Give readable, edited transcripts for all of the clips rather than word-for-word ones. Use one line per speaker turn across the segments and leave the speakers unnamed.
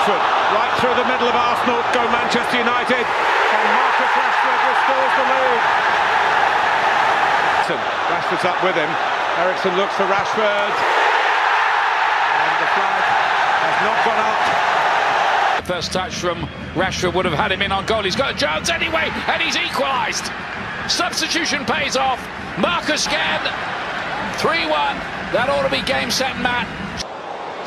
Rashford, right through the middle of Arsenal, go Manchester United, and Marcus Rashford restores the lead. Rashford's up with him, Ericsson looks for Rashford, and the flag has not gone up.
The first touch from Rashford would have had him in on goal. He's got Jones anyway, and he's equalised. Substitution pays off. Marcus again, 3-1. That ought to be game, set, match.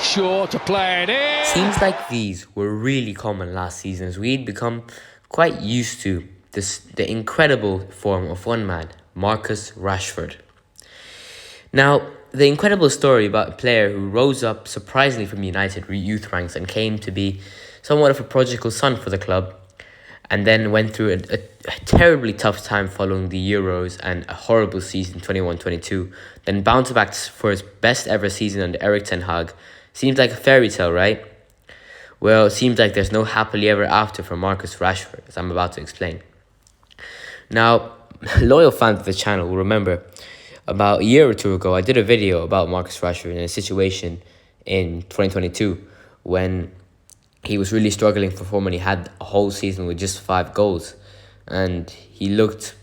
Sure to play it in.
Seems like these were really common last season as we'd become quite used to the incredible form of one man, Marcus Rashford. Now, the incredible story about a player who rose up surprisingly from United youth ranks and came to be somewhat of a prodigal son for the club, and then went through a terribly tough time following the Euros and a horrible season 21-22, then bounced back for his best ever season under Erik ten Hag. Seems like a fairy tale, right? Well, it seems like there's no happily ever after for Marcus Rashford, as I'm about to explain. Now, loyal fans of the channel will remember about a year or two ago, I did a video about Marcus Rashford in a situation in 2022 when he was really struggling for form and he had a whole season with just 5 goals. And he looked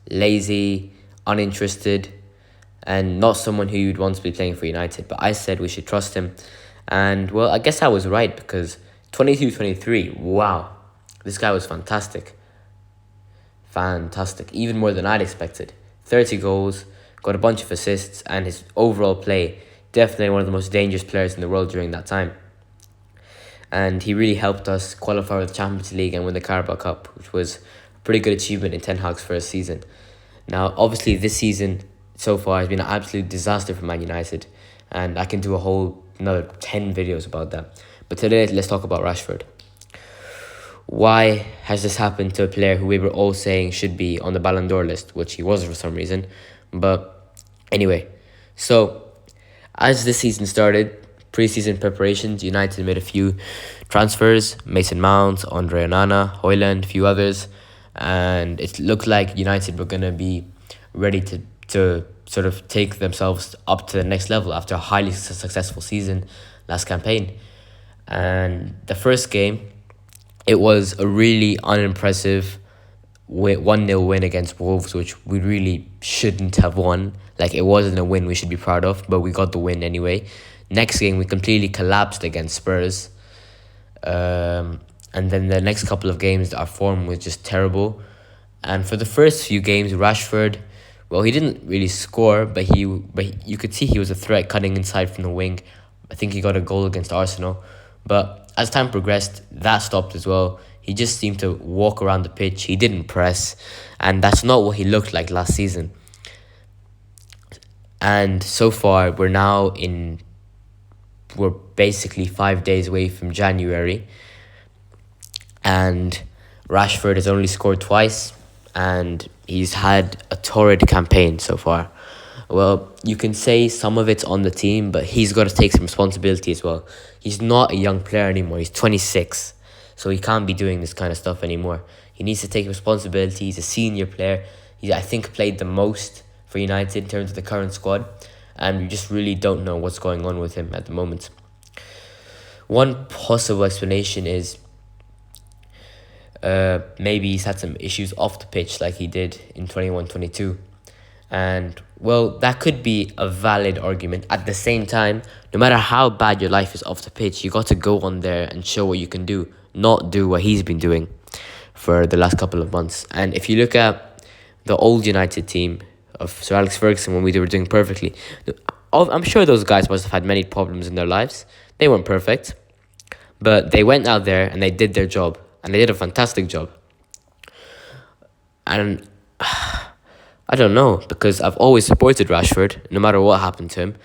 lazy, uninterested, and not someone who you'd want to be playing for United. But I said we should trust him. And, well, I guess I was right because 22-23, wow, this guy was fantastic. Fantastic, even more than I'd expected. 30 goals, got a bunch of assists, and his overall play, definitely one of the most dangerous players in the world during that time. And he really helped us qualify for the Champions League and win the Carabao Cup, which was a pretty good achievement in Ten Hag's first season. Now, obviously, this season so far has been an absolute disaster for Man United, and I can do another 10 videos about that. But today, let's talk about Rashford. Why has this happened to a player who we were all saying should be on the Ballon d'Or list, which he was for some reason? But anyway, so as this season started, pre-season preparations, United made a few transfers: Mason Mount, Andre Onana, Højlund, a few others, and it looked like United were going to be ready to sort of take themselves up to the next level after a highly successful season last campaign. And the first game, it was a really unimpressive 1-0 win against Wolves, which we really shouldn't have won. Like, it wasn't a win we should be proud of, but we got the win anyway. Next game, we completely collapsed against Spurs. And then the next couple of games, our form was just terrible. And for the first few games, Rashford, well, he didn't really score, but you could see he was a threat cutting inside from the wing. I think he got a goal against Arsenal. But as time progressed, that stopped as well. He just seemed to walk around the pitch. He didn't press. And that's not what he looked like last season. And so far, we're basically 5 days away from January. And Rashford has only scored twice. And he's had a torrid campaign so far. Well, you can say some of it's on the team, but he's got to take some responsibility as well. He's not a young player anymore. He's 26. So he can't be doing this kind of stuff anymore. He needs to take responsibility. He's a senior player. He's, I think, played the most for United in terms of the current squad. And we just really don't know what's going on with him at the moment. One possible explanation is maybe he's had some issues off the pitch like he did in 21-22. And, well, that could be a valid argument. At the same time, no matter how bad your life is off the pitch, you got to go on there and show what you can do, not do what he's been doing for the last couple of months. And if you look at the old United team of Sir Alex Ferguson when we were doing perfectly, I'm sure those guys must have had many problems in their lives. They weren't perfect, but they went out there and they did their job, and they did a fantastic job. And I don't know, because I've always supported Rashford, no matter what happened to him.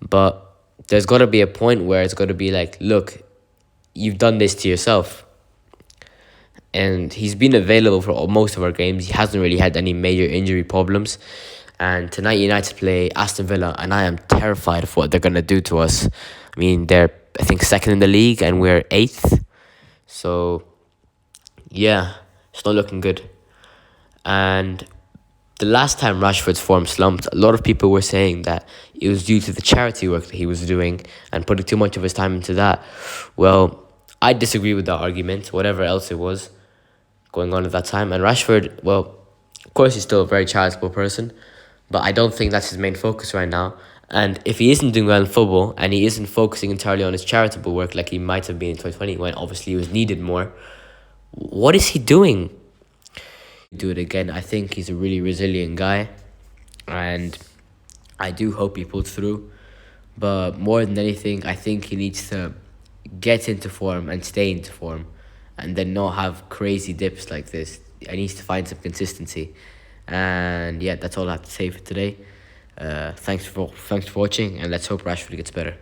But there's got to be a point where it's got to be like, look, you've done this to yourself. And he's been available for most of our games. He hasn't really had any major injury problems. And tonight United play Aston Villa, and I am terrified of what they're going to do to us. I mean, they're, I think, second in the league, and we're 8th. So, yeah, it's not looking good. And the last time Rashford's form slumped, a lot of people were saying that it was due to the charity work that he was doing and putting too much of his time into that. Well, I disagree with that argument, whatever else it was going on at that time. And Rashford, well, of course he's still a very charitable person, but I don't think that's his main focus right now. And if he isn't doing well in football and he isn't focusing entirely on his charitable work like he might have been in 2020 when obviously he was needed more, what is he doing? Do it again. I think he's a really resilient guy and I do hope he pulls through. But more than anything, I think he needs to get into form and stay into form and then not have crazy dips like this. He needs to find some consistency. And yeah, that's all I have to say for today. Thanks for watching, and let's hope Rashford gets better.